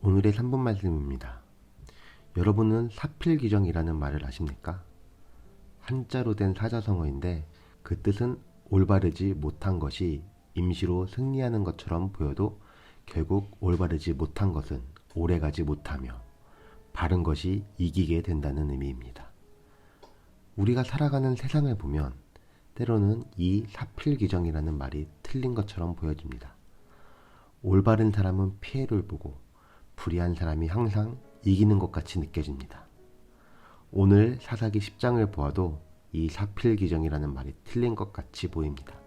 오늘의 3분 말씀입니다. 여러분은 사필귀정이라는 말을 아십니까? 한자로 된 사자성어인데 그 뜻은 올바르지 못한 것이 임시로 승리하는 것처럼 보여도 결국 올바르지 못한 것은 오래가지 못하며 바른 것이 이기게 된다는 의미입니다. 우리가 살아가는 세상을 보면 때로는 이 사필귀정이라는 말이 틀린 것처럼 보여집니다. 올바른 사람은 피해를 보고 불의한 사람이 항상 이기는 것 같이 느껴집니다. 오늘 사사기 10장을 보아도 이 사필귀정이라는 말이 틀린 것 같이 보입니다.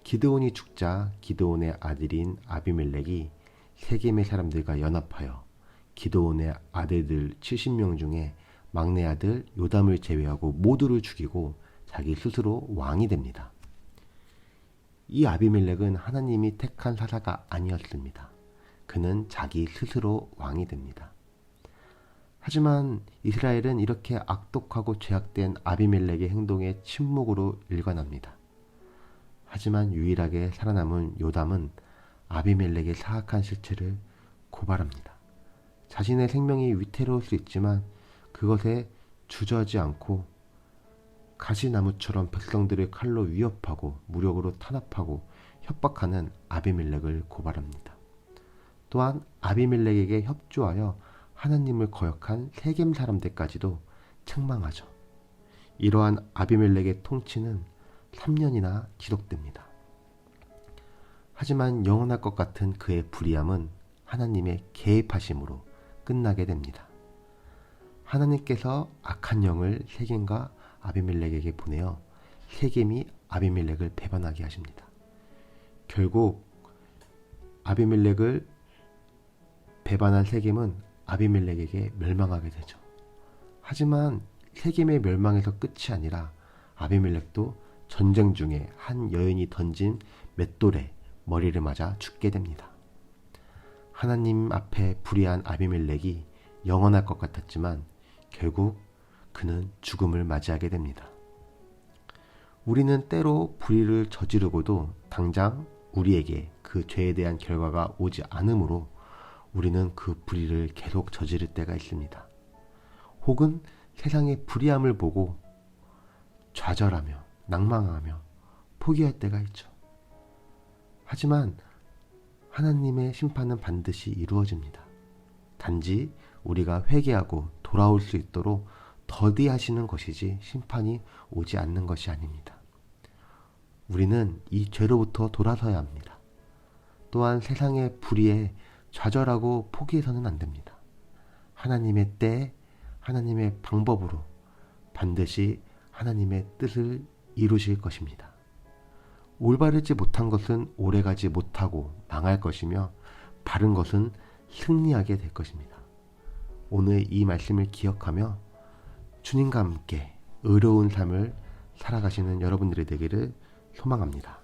기드온이 죽자 기드온의 아들인 아비멜렉이 세겜의 사람들과 연합하여 기드온의 아들들 70명 중에 막내 아들 요담을 제외하고 모두를 죽이고 자기 스스로 왕이 됩니다. 이 아비멜렉은 하나님이 택한 사사가 아니었습니다. 그는 자기 스스로 왕이 됩니다. 하지만 이스라엘은 이렇게 악독하고 죄악된 아비멜렉의 행동에 침묵으로 일관합니다. 하지만 유일하게 살아남은 요담은 아비멜렉의 사악한 실체를 고발합니다. 자신의 생명이 위태로울 수 있지만 그것에 주저하지 않고 가시나무처럼 백성들을 칼로 위협하고 무력으로 탄압하고 협박하는 아비멜렉을 고발합니다. 또한 아비멜렉에게 협조하여 하나님을 거역한 세겜 사람들까지도 책망하죠. 이러한 아비멜렉의 통치는 3년이나 지속됩니다. 하지만 영원할 것 같은 그의 불의함은 하나님의 개입하심으로 끝나게 됩니다. 하나님께서 악한 영을 세겜과 아비멜렉에게 보내어 세겜이 아비멜렉을 배반하게 하십니다. 결국 아비멜렉을 배반한 세겜은 아비멜렉에게 멸망하게 되죠. 하지만 세겜의 멸망에서 끝이 아니라 아비멜렉도 전쟁 중에 한 여인이 던진 맷돌에 머리를 맞아 죽게 됩니다. 하나님 앞에 불의한 아비멜렉이 영원할 것 같았지만 결국 그는 죽음을 맞이하게 됩니다. 우리는 때로 불의를 저지르고도 당장 우리에게 그 죄에 대한 결과가 오지 않으므로 우리는 그 불의를 계속 저지를 때가 있습니다. 혹은 세상의 불의함을 보고 좌절하며 낭망하며 포기할 때가 있죠. 하지만 하나님의 심판은 반드시 이루어집니다. 단지 우리가 회개하고 돌아올 수 있도록 더디하시는 것이지 심판이 오지 않는 것이 아닙니다. 우리는 이 죄로부터 돌아서야 합니다. 또한 세상의 불의에 좌절하고 포기해서는 안 됩니다. 하나님의 때에 하나님의 방법으로 반드시 하나님의 뜻을 이루실 것입니다. 올바르지 못한 것은 오래가지 못하고 망할 것이며 바른 것은 승리하게 될 것입니다. 오늘 이 말씀을 기억하며 주님과 함께 의로운 삶을 살아가시는 여러분들이 되기를 소망합니다.